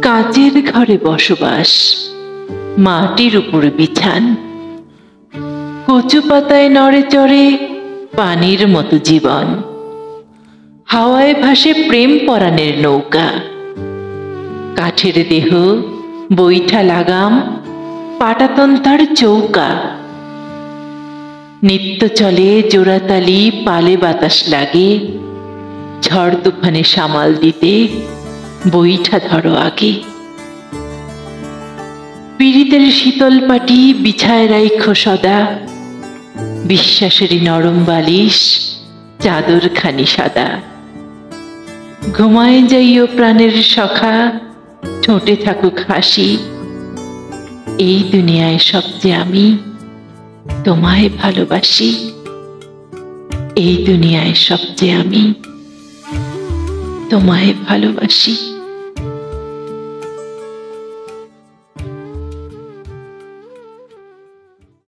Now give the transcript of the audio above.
কাঁচের ঘরে বসবাস, মাটির উপর বিছান, কচু পাতায় নড়ে চড়ে পানির মতো জীবন। হাওয়ায় ভাসে প্রেম পরাণের নৌকা, কাঠের দেহ, বৈঠা লাগাম, পাটাতন তার চৌকা। নিত্য চলে জোড়াতালি, পালে বাতাস লাগে, ঝড় তুফানে সামাল দিতে বৈঠা ধরো আগে। পীড়িতের শীতল পাটি বিছায় রাইখো সদা, বিশ্বাসেরই নরম বালিশ চাদর খানি সাদা। ঘুমায় যাইও প্রাণের সখা, ঠোঁটে থাকুক হাসি, এই দুনিয়ায় সবচেয়ে আমি তোমায় ভালোবাসি। এই দুনিয়ায় সবচেয়ে আমি তোমায় ভালোবাসি।